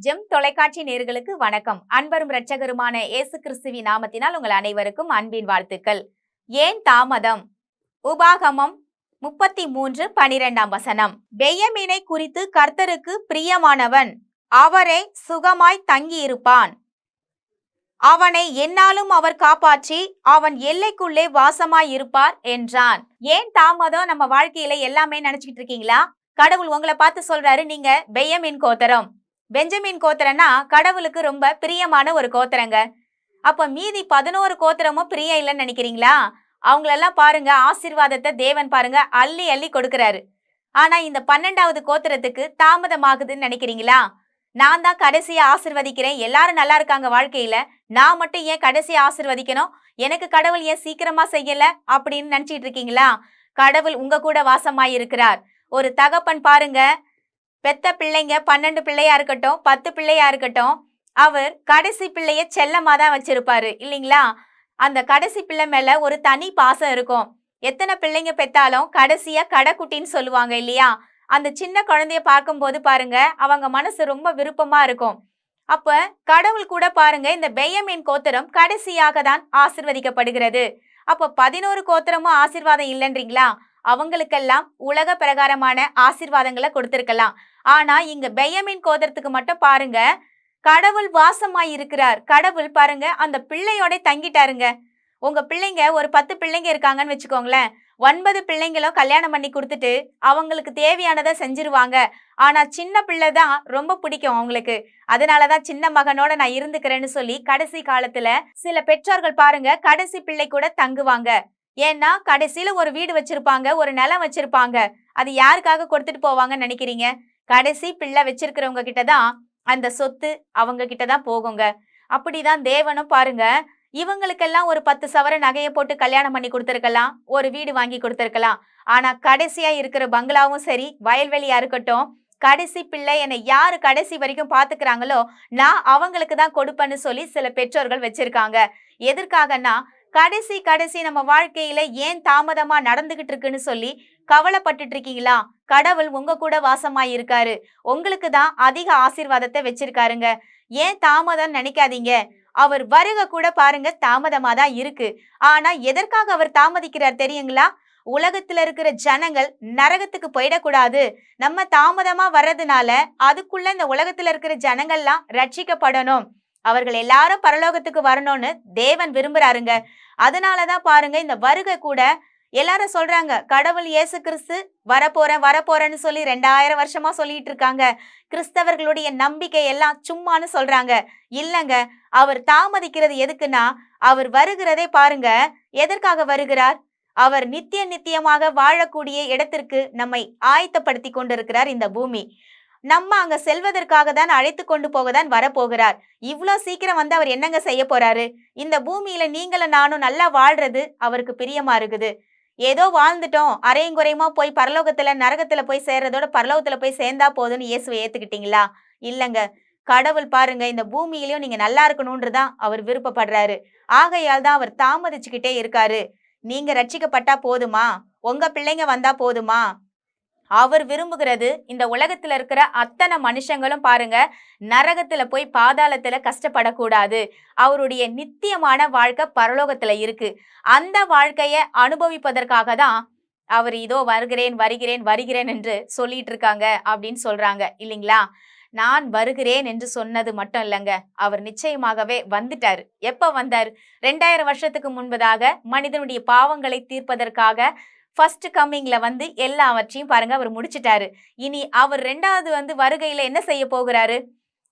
GeM தொலைக்காட்சி நேயர்களுக்கு வணக்கம். அன்பரும் இரட்சகருமான இயேசு கிறிஸ்துவின் நாமத்தினால் உங்கள் அனைவருக்கும் அன்பின் வாழ்த்துக்கள். ஏன் தாமதம்? உபாகமம் 33:12 பென்யமீனை குறித்து கர்த்தருக்கு பிரியமானவன் அவரே சுகமாய் தங்கியிருப்பான். அவனை எந்நாளும் அவர் காப்பாற்றி அவன் எல்லைக்குள்ளே வாசமாய் இருப்பார் என்றான். ஏன் தாமதம்? நம்ம வாழ்க்கையில எல்லாமே நினைச்சிட்டு இருக்கீங்களா? கடவுள் உங்களை பார்த்து சொல்றாரு, நீங்க பென்யமீன் கோத்திரம். பெஞ்சமின் கோத்திரம்னா கடவுளுக்கு ரொம்ப பிரியமான ஒரு கோத்திரங்க. அப்ப மீதி 11 கோத்திரமும் பிரியம் இல்லைன்னு நினைக்கிறீங்களா? அவங்களெல்லாம் பாருங்க, ஆசீர்வாதத்தை தேவன் பாருங்க அள்ளி அள்ளி கொடுக்கிறாரு. ஆனா இந்த 12வது கோத்திரத்துக்கு தாமதமாகுதுன்னு நினைக்கிறீங்களா? நான் தான் கடைசியா ஆசிர்வதிக்கிறேன், எல்லாரும் நல்லா இருக்காங்க வாழ்க்கையில, நான் மட்டும் ஏன் கடைசியா ஆசிர்வதிக்கணும், எனக்கு கடவுள் ஏன் சீக்கிரமா செய்யல அப்படின்னு நினைச்சிட்டு இருக்கீங்களா? கடவுள் உங்க கூட வாசமாய் இருக்கிறார். ஒரு தகப்பன் பாருங்க, பெத்த பிள்ளைங்க 12 பிள்ளையா இருக்கட்டும், 10 பிள்ளையா இருக்கட்டும், அவர் கடைசி பிள்ளைய செல்லமா தான் வச்சிருப்பாரு இல்லைங்களா? அந்த கடைசி பிள்ளை மேல ஒரு தனி பாசம் இருக்கும். எத்தனை பிள்ளைங்க பெத்தாலும் கடைசியா கடைக்குட்டின்னு சொல்லுவாங்க இல்லையா? அந்த சின்ன குழந்தைய பார்க்கும்போது பாருங்க, அவங்க மனசு ரொம்ப விருப்பமா இருக்கும். அப்ப கடவுள் கூட பாருங்க, இந்த பென்யமீன் கோத்திரம் கடைசியாக தான் ஆசிர்வதிக்கப்படுகிறது. அப்ப 11 கோத்திரமும் ஆசீர்வாதம் இல்லைன்றீங்களா? அவங்களுக்கெல்லாம் உலக பிரகாரமான ஆசீர்வாதங்களை கொடுத்திருக்கலாம். ஆனா இங்க பென்யமீன் கோத்திரத்துக்கு மட்டும் பாருங்க, கடவுள் வாசமாய் இருக்கிறார். கடவுள் பாருங்க அந்த பிள்ளையோட தங்கிட்டாருங்க. உங்க பிள்ளைங்க ஒரு 10 பிள்ளைங்க இருக்காங்கன்னு வச்சுக்கோங்களேன், 9 பிள்ளைங்களும் கல்யாணம் பண்ணி கொடுத்துட்டு அவங்களுக்கு தேவையானதை செஞ்சிருவாங்க. ஆனா சின்ன பிள்ளை தான் ரொம்ப பிடிக்கும் அவங்களுக்கு. அதனாலதான் சின்ன மகனோட நான் இருந்துக்கிறேன்னு சொல்லி கடைசி காலத்துல சில பெற்றோர்கள் பாருங்க கடைசி பிள்ளை கூட தங்குவாங்க. ஏன்னா கடைசியில ஒரு வீடு வச்சிருப்பாங்க, ஒரு நிலம் வச்சிருப்பாங்க. அது யாருக்காக கொடுத்துட்டு போவாங்கன்னு நினைக்கிறீங்க? கடைசி பிள்ளை வச்சிருக்கிறவங்க கிட்டதான் அந்த சொத்து அவங்க கிட்டதான் போகுங்க. அப்படிதான் தேவனும் பாருங்க, இவங்களுக்கெல்லாம் ஒரு 10 சவர நகையை போட்டு கல்யாணம் பண்ணி கொடுத்திருக்கலாம், ஒரு வீடு வாங்கி கொடுத்திருக்கலாம். ஆனா கடைசியா இருக்கிற பங்களாவும் சரி, வயல்வெளியா இருக்கட்டும், கடைசி பிள்ளை என்னை யாரு கடைசி வரைக்கும் பாத்துக்கிறாங்களோ நான் அவங்களுக்கு தான் கொடுப்பேன்னு சொல்லி சில பெற்றோர்கள் வச்சிருக்காங்க. எதற்காகன்னா, கடைசி நம்ம வாழ்க்கையில ஏன் தாமதமா நடந்துகிட்டு இருக்குன்னு சொல்லி கவலைப்பட்டுட்டு இருக்கீங்களா? கடவுள் உங்க கூட வாசமாய் இருக்காரு. உங்களுக்கு தான் அதிக ஆசீர்வாதத்தை வச்சிருக்காருங்க. ஏன் தாமதம் நினைக்காதீங்க. அவர் வருகை கூட பாருங்க தாமதமா தான் இருக்கு. ஆனா எதற்காக அவர் தாமதிக்கிறார் தெரியுங்களா? உலகத்துல இருக்கிற ஜனங்கள் நரகத்துக்கு போயிடக்கூடாது. நம்ம தாமதமா வர்றதுனால அதுக்குள்ள இந்த உலகத்துல இருக்கிற ஜனங்கள்லாம் ரட்சிக்கப்படணும், அவர்கள் எல்லாரும் பரலோகத்துக்கு வரணும்னு தேவன் விரும்புறாருங்க. அதனாலதான் பாருங்க இந்த வருகை கூட எல்லாரும் சொல்றாங்க, கடவுள் இயேசு கிறிஸ்து வரப்போறேன்னு சொல்லி 2000 வருஷமா சொல்லிட்டு இருக்காங்க. கிறிஸ்தவர்களுடைய நம்பிக்கை எல்லாம் சும்மான்னு சொல்றாங்க. இல்லங்க, அவர் தாமதிக்கிறது எதுக்குன்னா, அவர் வருகிறதே பாருங்க எதற்காக வருகிறார்? அவர் நித்தியமாக வாழக்கூடிய இடத்திற்கு நம்மை ஆயத்தப்படுத்தி கொண்டிருக்கிறார். இந்த பூமி நம்ம அங்க செல்வதற்காக தான் அழைத்து கொண்டு போகத்தான் வரப்போகிறார். இவ்வளோ சீக்கிரம் வந்து அவர் என்னங்க செய்ய போறாரு? இந்த பூமியில நீங்களும் நானும் நல்லா வாழ்றது அவருக்கு பிரியமா இருக்குது. ஏதோ வாழ்ந்துட்டோம், அரையும் குறையுமா போய் பரலோகத்துல நரகத்துல போய் சேர்றதோட பரலோகத்துல போய் சேர்ந்தா போதும்னு இயேசுவை ஏத்துக்கிட்டீங்களா? இல்லங்க, கடவுள் பாருங்க இந்த பூமியிலயும் நீங்க நல்லா இருக்கணும்ன்றதான் அவர் விருப்பப்படுறாரு. ஆகையால் தான் அவர் தாமதிச்சுக்கிட்டே இருக்காரு. நீங்க ரட்சிக்கப்பட்டா போதுமா? உங்க பிள்ளைங்க வந்தா போதுமா? அவர் விரும்புகிறது இந்த உலகத்துல இருக்கிற அத்தனை மனுஷங்களும் பாருங்க நரகத்துல போய் பாதாளத்துல கஷ்டப்படக்கூடாது. அவருடைய நித்தியமான வாழ்க்கை பரலோகத்துல இருக்கு. அந்த வாழ்க்கைய அனுபவிப்பதற்காக தான் அவர் இதோ வருகிறேன் என்று சொல்லிட்டு இருக்காங்க அப்படின்னு சொல்றாங்க இல்லைங்களா? நான் வருகிறேன் என்று சொன்னது மட்டும் இல்லைங்க, அவர் நிச்சயமாகவே வந்துட்டாரு. எப்ப வந்தாரு? 2000 வருஷத்துக்கு முன்பதாக மனிதனுடைய பாவங்களை தீர்ப்பதற்காக ஃபர்ஸ்ட் கம்மிங்ல வந்து எல்லாவற்றையும் பாருங்க அவர் முடிச்சிட்டாரு. இனி அவர் 2வது வருகையில என்ன செய்ய போகிறாரு?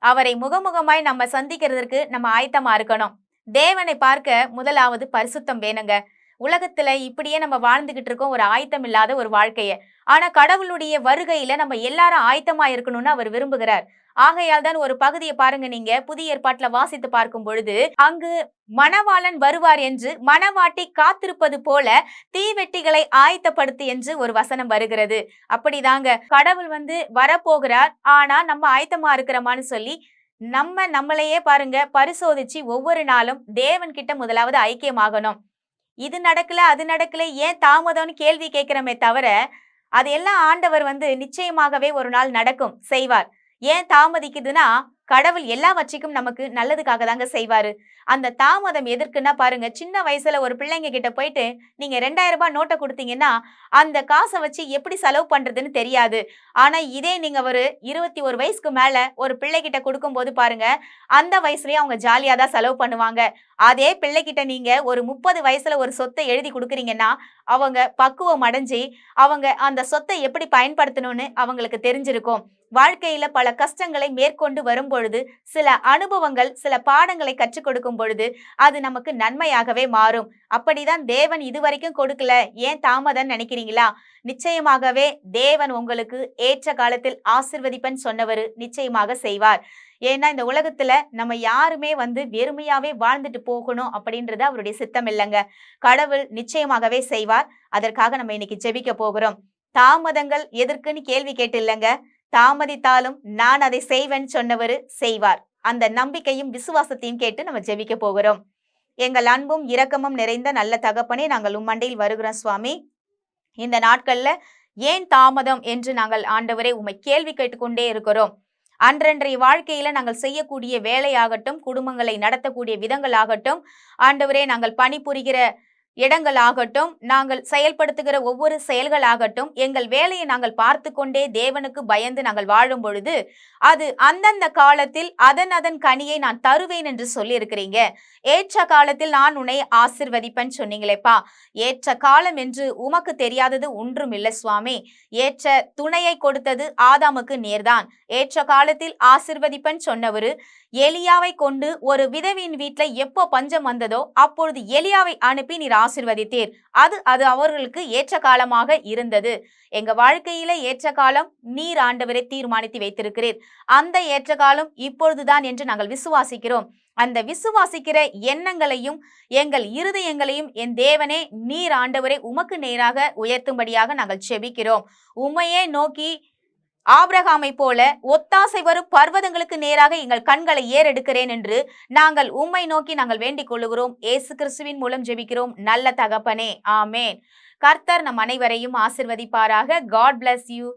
அவரை முகமுகமாய் நம்ம சந்திக்கிறதுக்கு நம்ம ஆயத்தமா இருக்கணும். தேவனை பார்க்க முதலாவது பரிசுத்தம் வேணுங்க. உலகத்துல இப்படியே நம்ம வாழ்ந்துகிட்டு இருக்கோம், ஒரு ஆயத்தம் இல்லாத ஒரு வாழ்க்கைய. ஆனா கடவுளுடைய வருகையில நம்ம எல்லாரும் ஆயத்தமா இருக்கணும்னு அவர் விரும்புகிறார். ஆகையால் தான் ஒரு பகுதியை பாருங்க, நீங்க புதிய ஏற்பாட்டுல வாசித்து பார்க்கும் பொழுது, அங்கு மணவாளன் வருவார் என்று மணவாட்டி காத்திருப்பது போல தீவெட்டிகளை ஆயத்தப்படுத்து என்று ஒரு வசனம் வருகிறது. அப்படிதாங்க கடவுள் வரப்போகிறார். ஆனா நம்ம ஆயத்தமா இருக்கிறோமான்னு சொல்லி நம்மளையே பாருங்க பரிசோதிச்சு ஒவ்வொரு நாளும் தேவன் கிட்ட முதலாவது ஐக்கியமாகணும். இது நடக்கல அது நடக்கல ஏன் தாமதம்னு கேள்வி கேட்கிறோமே தவிர, அது எல்லாம் ஆண்டவர் நிச்சயமாகவே ஒரு நாள் நடக்கும் செய்வார். ஏன் தாமதிக்குதுன்னா, கடவுள் எல்லாவற்றைக்கும் நமக்கு நல்லதுக்காக தாங்க செய்வாரு. அந்த தாமதம் எதற்குன்னா பாருங்க, சின்ன வயசுல ஒரு பிள்ளைங்க கிட்ட போயிட்டு நீங்க 2000 நோட்டை கொடுத்தீங்கன்னா அந்த காசை வச்சு எப்படி செலவு பண்றதுன்னு தெரியாது. ஆனா இதே நீங்க ஒரு 21 வயசுக்கு மேல ஒரு பிள்ளைகிட்ட கொடுக்கும்போது பாருங்க, அந்த வயசுலயே அவங்க ஜாலியா தான் செலவு பண்ணுவாங்க. அதே பிள்ளைகிட்ட நீங்க ஒரு 30 வயசுல ஒரு சொத்தை எழுதி கொடுக்குறீங்கன்னா அவங்க பக்குவம் அடைஞ்சு அவங்க அந்த சொத்தை எப்படி பயன்படுத்தணும்னு அவங்களுக்கு தெரிஞ்சிருக்கும். வாழ்க்கையில பல கஷ்டங்களை மேற்கொண்டு வரும் பொழுது சில அனுபவங்கள், சில பாடங்களை கற்றுக் கொடுக்கும் பொழுது அது நமக்கு நன்மையாகவே மாறும். அப்படிதான் தேவன் இதுவரைக்கும் கொடுக்கல, ஏன் தாமதம் நினைக்கிறீங்களா? நிச்சயமாகவே தேவன் உங்களுக்கு ஏற்ற காலத்தில் ஆசிர்வதிப்பேன்னு சொன்னவரு நிச்சயமாக செய்வார். ஏன்னா இந்த உலகத்துல நம்ம யாருமே வெறுமையாவே வாழ்ந்துட்டு போகணும் அப்படின்றது அவருடைய சித்தம் இல்லைங்க. கடவுள் நிச்சயமாகவே செய்வார். அதற்காக நம்ம இன்னைக்கு ஜெபிக்க போகிறோம். தாமதங்கள் எதற்குன்னு கேள்வி கேட்டு இல்லைங்க, தாமதித்தாலும் நான் அதை செய்வேன்னு சொன்னவரு செய்வார். அந்த நம்பிக்கையும் விசுவாசத்தையும் கேட்டு நம்ம ஜெபிக்க போகிறோம். எங்கள் அன்பும் இரக்கமும் நிறைந்த நல்ல தகப்பனே, நாங்கள் உம்மண்டையில் வருகிறோம் சுவாமி. இந்த நாட்கள்ல ஏன் தாமதம் என்று நாங்கள் ஆண்டவரே உம்மை கேள்வி கேட்டுக்கொண்டே இருக்கிறோம். அன்றன்றைய வாழ்க்கையில நாங்கள் செய்யக்கூடிய வேலையாகட்டும், குடும்பங்களை நடத்தக்கூடிய விதங்களாகட்டும், ஆண்டவரே நாங்கள் பணிபுரிகிற இடங்களாகட்டும், நாங்கள் செயல்படுத்துகிற ஒவ்வொரு செயல்களாகட்டும், எங்கள் வேலையை நாங்கள் பார்த்து கொண்டே தேவனுக்கு பயந்து நாங்கள் வாழும் பொழுது அது அந்தந்த காலத்தில் அதன் கனியை நான் தருவேன் என்று சொல்லியிருக்கிறீங்க. ஏற்ற காலத்தில் நான் உன்னை ஆசிர்வதிப்பேன் சொன்னீங்களேப்பா. ஏற்ற காலம் என்று உமக்கு தெரியாதது ஒன்றும் இல்லை சுவாமி. ஏற்ற துணையை கொடுத்தது ஆதாமுக்கு நேர்தான். ஏற்ற காலத்தில் ஆசிர்வதிப்பேன் சொன்னவரு எலியாவை கொண்டு ஒரு விதவியின் வீட்டுல எப்போ பஞ்சம் வந்ததோ அப்பொழுது எலியாவை அனுப்பி நீர் ஆசிர்வதித்தீர். அது அவர்களுக்கு ஏற்ற காலமாக இருந்தது. எங்க வாழ்க்கையில ஏற்ற காலம் நீர் ஆண்டவரை தீர்மானித்து வைத்திருக்கிறீர். அந்த ஏற்ற காலம் இப்பொழுதுதான் என்று நாங்கள் விசுவாசிக்கிறோம். அந்த விசுவாசிக்கிற எண்ணங்களையும் எங்கள் இருதயங்களையும் என் தேவனே நீர் ஆண்டவரை உமக்கு நேராக உயர்த்தும்படியாக நாங்கள் செபிக்கிறோம். உம்மையே நோக்கி ஆபிரகாமை போல ஒத்தாசை வரும் பர்வதங்களுக்கு நேராக எங்கள் கண்களை ஏறெடுக்கிறேன் என்று நாங்கள் உம்மை நோக்கி நாங்கள் வேண்டிக் கொள்ளுகிறோம். இயேசு கிறிஸ்துவின் மூலம் ஜெபிக்கிறோம் நல்ல தகப்பனே, ஆமேன். கர்த்தர் நம் அனைவரையும் ஆசிர்வதிப்பாராக. God bless you.